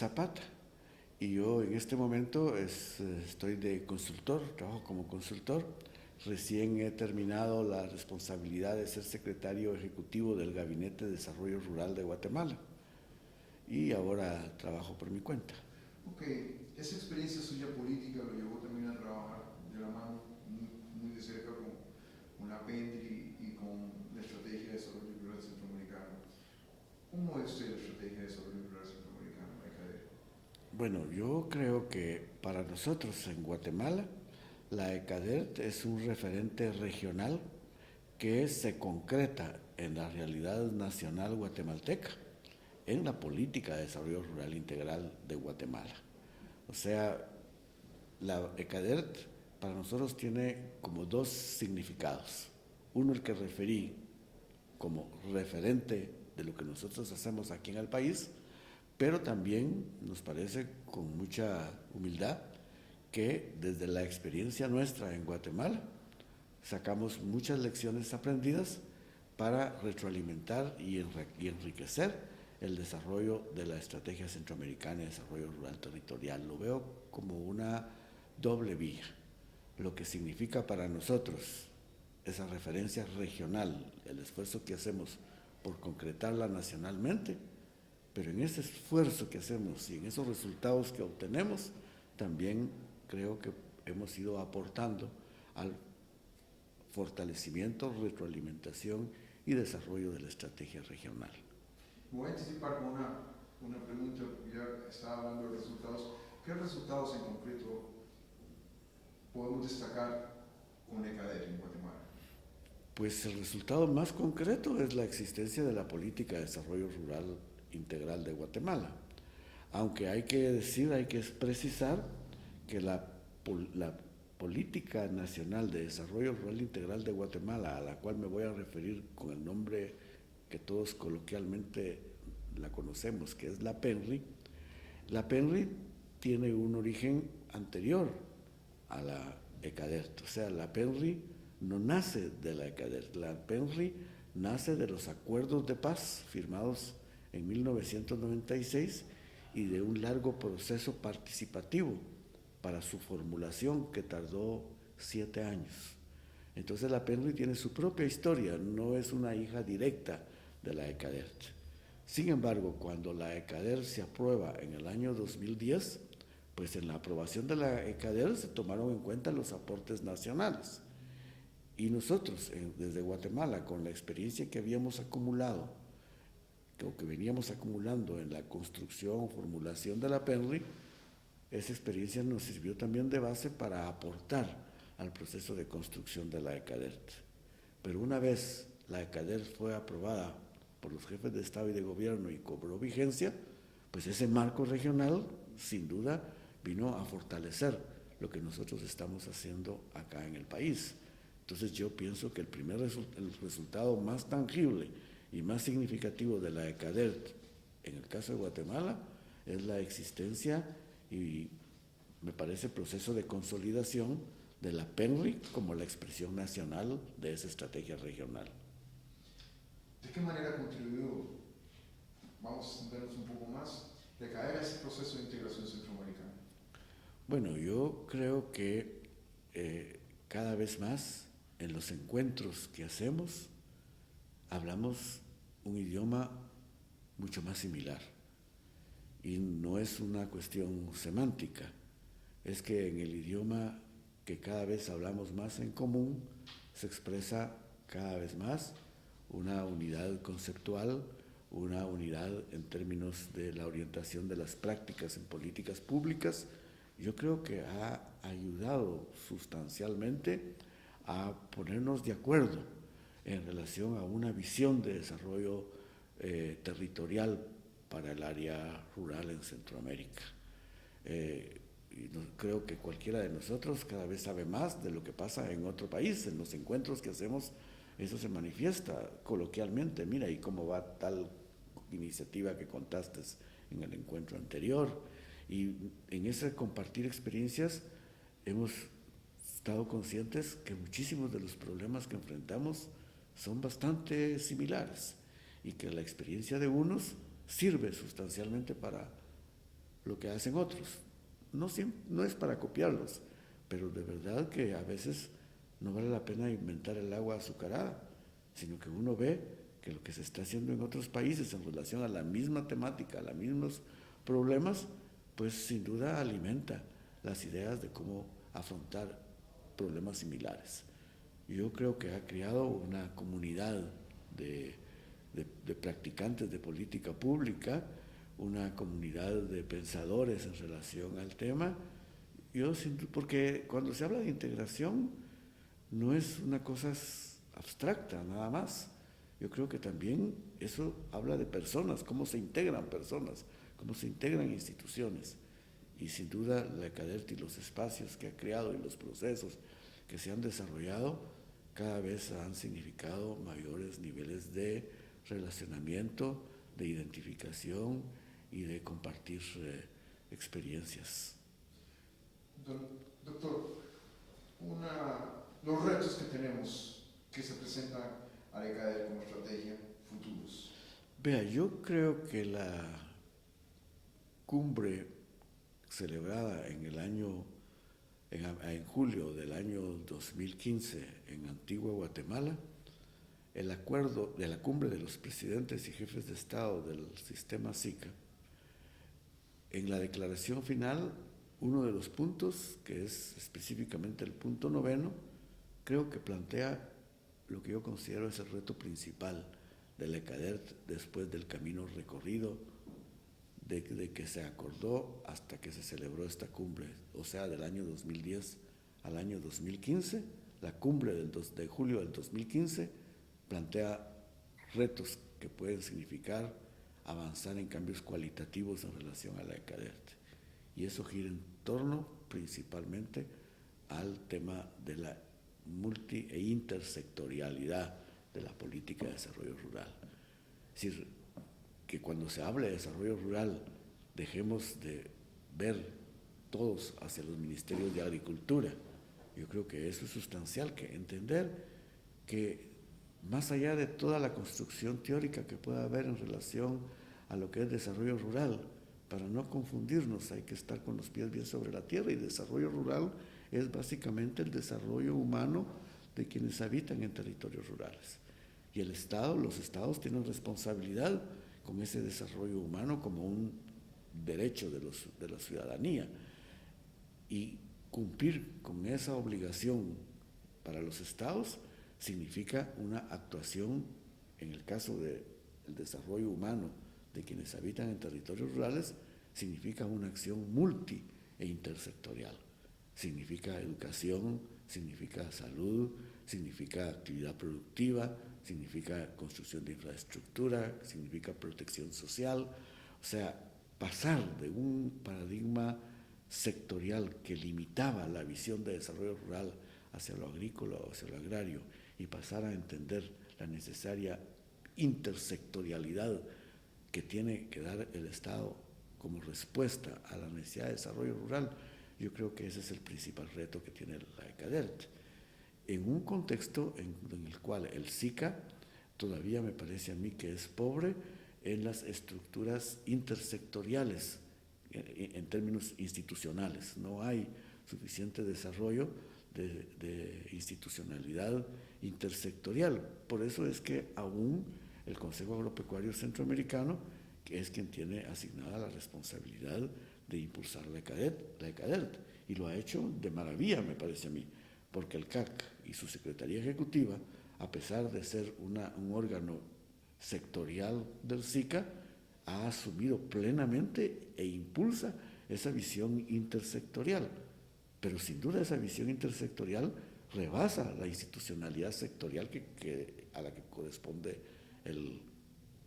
Zapata. Y yo en este momento estoy de consultor, trabajo como consultor. Recién he terminado la responsabilidad de ser secretario ejecutivo del Gabinete de Desarrollo Rural de Guatemala. Y ahora trabajo por mi cuenta. Ok, esa experiencia suya política lo llevó también a trabajar de la mano muy de cerca con la PENDRI y con la Estrategia de Desarrollo Rural Centroamericano. ¿Cómo es usted la Estrategia de Desarrollo Rural Centroamericano, ECADER? Bueno, yo creo que para nosotros en Guatemala, la ECADERT es un referente regional que se concreta en la realidad nacional guatemalteca, en la política de desarrollo rural integral de Guatemala. O sea, la ECADERT para nosotros tiene como dos significados. Uno, el que referí como referente de lo que nosotros hacemos aquí en el país, pero también nos parece con mucha humildad que desde la experiencia nuestra en Guatemala sacamos muchas lecciones aprendidas para retroalimentar y enriquecer el desarrollo de la Estrategia Centroamericana de Desarrollo Rural Territorial. Lo veo como una doble vía, lo que significa para nosotros esa referencia regional, el esfuerzo que hacemos por concretarla nacionalmente, pero en ese esfuerzo que hacemos y en esos resultados que obtenemos, también creo que hemos ido aportando al fortalecimiento, retroalimentación y desarrollo de la estrategia regional. Me voy a anticipar con una pregunta, ya estaba hablando de resultados. ¿Qué resultados en concreto podemos destacar con ECADER en Guatemala? Pues el resultado más concreto es la existencia de la política de desarrollo rural integral de Guatemala. Aunque hay que decir, hay que precisar que la política nacional de desarrollo rural integral de Guatemala, a la cual me voy a referir con el nombre que todos coloquialmente la conocemos, que es la PENRI tiene un origen anterior a la ECADERT. O sea, la PENRI no nace de la ECADERT, la PENRI nace de los acuerdos de paz firmados en 1996 y de un largo proceso participativo para su formulación que tardó 7 años. Entonces la PENRI tiene su propia historia, no es una hija directa de la ECADERT. Sin embargo, cuando la ECADERT se aprueba en el año 2010, pues en la aprobación de la ECADER se tomaron en cuenta los aportes nacionales. Y nosotros, desde Guatemala, con la experiencia que habíamos acumulado, o que veníamos acumulando en la construcción, formulación de la PENRI, esa experiencia nos sirvió también de base para aportar al proceso de construcción de la ECADERT. Pero una vez la ECADERT fue aprobada por los jefes de Estado y de Gobierno y cobró vigencia, pues ese marco regional, sin duda, vino a fortalecer lo que nosotros estamos haciendo acá en el país. Entonces yo pienso que el resultado más tangible y más significativo de la ECADERT en el caso de Guatemala es la existencia y me parece el proceso de consolidación de la PENRI como la expresión nacional de esa estrategia regional. ¿De qué manera contribuyó, vamos a entendernos un poco más, ECADER a ese proceso de integración centroamericana? Bueno, yo creo que cada vez más en los encuentros que hacemos hablamos un idioma mucho más similar. Y no es una cuestión semántica, es que en el idioma que cada vez hablamos más en común se expresa cada vez más una unidad conceptual, una unidad en términos de la orientación de las prácticas en políticas públicas. Yo creo que ha ayudado sustancialmente a ponernos de acuerdo en relación a una visión de desarrollo territorial para el área rural en Centroamérica. Y creo que cualquiera de nosotros cada vez sabe más de lo que pasa en otro país. En los encuentros que hacemos, eso se manifiesta coloquialmente. Mira, ¿y cómo va tal iniciativa que contaste en el encuentro anterior? Y en ese compartir experiencias hemos estado conscientes que muchísimos de los problemas que enfrentamos son bastante similares y que la experiencia de unos sirve sustancialmente para lo que hacen otros. No es para copiarlos, pero de verdad que a veces no vale la pena inventar el agua azucarada, sino que uno ve que lo que se está haciendo en otros países en relación a la misma temática, a los mismos problemas, pues sin duda alimenta las ideas de cómo afrontar problemas similares. Yo creo que ha creado una comunidad de practicantes de política pública, una comunidad de pensadores en relación al tema. Porque cuando se habla de integración no es una cosa abstracta nada más. Yo creo que también eso habla de personas, cómo se integran personas, cómo se integran instituciones. Y sin duda la ECADERT y los espacios que ha creado y los procesos que se han desarrollado cada vez han significado mayores niveles de relacionamiento, de identificación y de compartir experiencias. Doctor, los retos que tenemos que se presentan a la ECADER como estrategia futuros. Vea, yo creo que la cumbre celebrada en julio del año 2015 en Antigua Guatemala, el acuerdo de la cumbre de los presidentes y jefes de Estado del sistema SICA, en la declaración final, uno de los puntos, que es específicamente el punto 9, creo que plantea lo que yo considero es el reto principal de la ECADERT después del camino recorrido de que se acordó hasta que se celebró esta cumbre, o sea, del año 2010 al año 2015. La cumbre de julio del 2015 plantea retos que pueden significar avanzar en cambios cualitativos en relación a la ECADERT. Y eso gira en torno principalmente al tema de la multi e intersectorialidad de la política de desarrollo rural. Es decir, que cuando se hable de desarrollo rural dejemos de ver todos hacia los ministerios de Agricultura. Yo creo que eso es sustancial, que entender que más allá de toda la construcción teórica que pueda haber en relación a lo que es desarrollo rural, para no confundirnos hay que estar con los pies bien sobre la tierra, y desarrollo rural es básicamente el desarrollo humano de quienes habitan en territorios rurales. Y el Estado, los estados tienen responsabilidad con ese desarrollo humano como un derecho de la ciudadanía. Y cumplir con esa obligación para los estados significa una actuación, en el caso del desarrollo humano de quienes habitan en territorios rurales, significa una acción multi e intersectorial. Significa educación, significa salud, significa actividad productiva, significa construcción de infraestructura, significa protección social. O sea, pasar de un paradigma sectorial que limitaba la visión de desarrollo rural hacia lo agrícola o hacia lo agrario, y pasar a entender la necesaria intersectorialidad que tiene que dar el Estado como respuesta a la necesidad de desarrollo rural. Yo creo que ese es el principal reto que tiene la ECADERT, en un contexto en el cual el SICA todavía me parece a mí que es pobre en las estructuras intersectoriales, en términos institucionales. No hay suficiente desarrollo de institucionalidad intersectorial. Por eso es que aún el Consejo Agropecuario Centroamericano, que es quien tiene asignada la responsabilidad de impulsar la ECADERT, y lo ha hecho de maravilla, me parece a mí, porque el CAC y su Secretaría Ejecutiva, a pesar de ser un órgano sectorial del SICA, ha asumido plenamente e impulsa esa visión intersectorial. Pero sin duda esa visión intersectorial rebasa la institucionalidad sectorial a la que corresponde el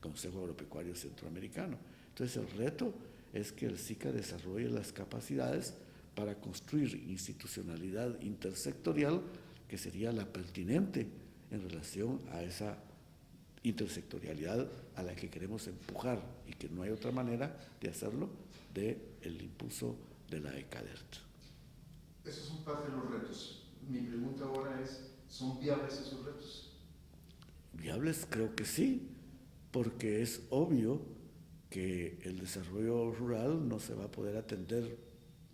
Consejo Agropecuario Centroamericano. Entonces el reto es que el SICA desarrolle las capacidades para construir institucionalidad intersectorial que sería la pertinente en relación a esa intersectorialidad a la que queremos empujar, y que no hay otra manera de hacerlo del impulso de la ECADERT. Esos son parte de los retos. Mi pregunta ahora es, ¿son viables esos retos? Viables creo que sí, porque es obvio que el desarrollo rural no se va a poder atender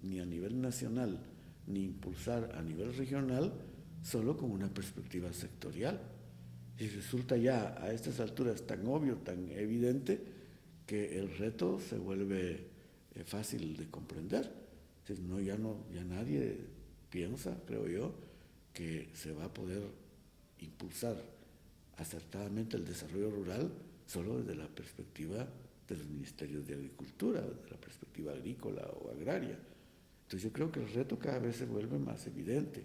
ni a nivel nacional ni impulsar a nivel regional solo con una perspectiva sectorial. Y resulta ya a estas alturas tan obvio, tan evidente, que el reto se vuelve fácil de comprender. Entonces, ya nadie piensa, creo yo, que se va a poder impulsar acertadamente el desarrollo rural solo desde la perspectiva de los ministerios de Agricultura, desde la perspectiva agrícola o agraria. Entonces yo creo que el reto cada vez se vuelve más evidente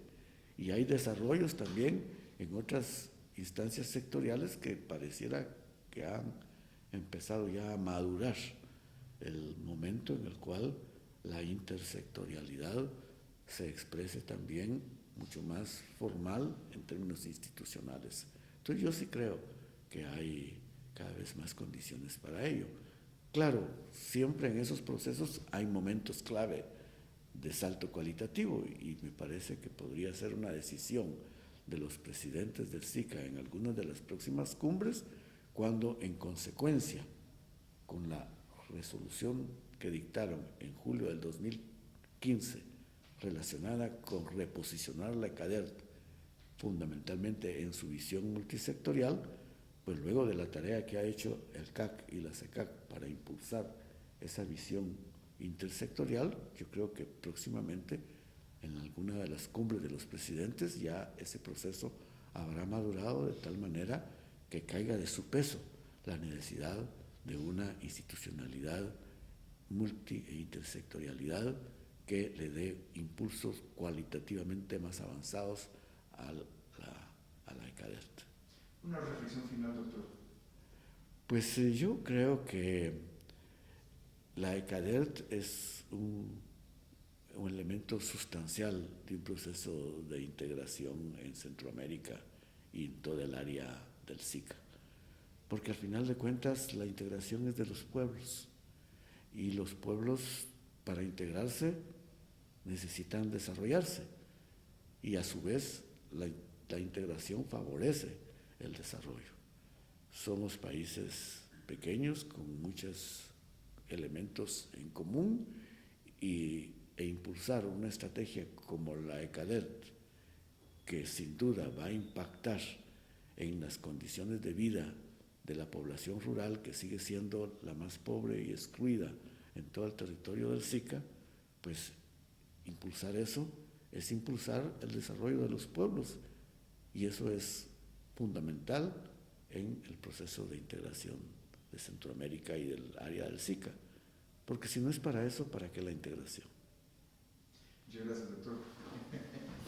y hay desarrollos también en otras instancias sectoriales que pareciera que han empezado ya a madurar el momento en el cual la intersectorialidad se exprese también mucho más formal en términos institucionales. Entonces yo sí creo que hay cada vez más condiciones para ello. Claro, siempre en esos procesos hay momentos clave de salto cualitativo y me parece que podría ser una decisión de los presidentes del SICA en algunas de las próximas cumbres cuando en consecuencia con la resolución que dictaron en julio del 2015 relacionada con reposicionar la ECADERT fundamentalmente en su visión multisectorial, pues luego de la tarea que ha hecho el CAC y la CECAC para impulsar esa visión intersectorial, yo creo que próximamente en alguna de las cumbres de los presidentes ya ese proceso habrá madurado de tal manera que caiga de su peso la necesidad de una institucionalidad multi e intersectorialidad que le dé impulsos cualitativamente más avanzados a la ECADERT. Una reflexión final, doctor. Pues yo creo que la ECADERT es un elemento sustancial de un proceso de integración en Centroamérica y en toda el área del SICA. Porque al final de cuentas la integración es de los pueblos y los pueblos para integrarse necesitan desarrollarse y a su vez la integración favorece el desarrollo. Somos países pequeños con muchos elementos en común e impulsar una estrategia como la ECADERT, que sin duda va a impactar en las condiciones de vida de la población rural, que sigue siendo la más pobre y excluida en todo el territorio del SICA, pues impulsar eso es impulsar el desarrollo de los pueblos y eso es fundamental en el proceso de integración de Centroamérica y del área del SICA, porque si no es para eso, ¿para qué la integración? Muchas gracias, doctor.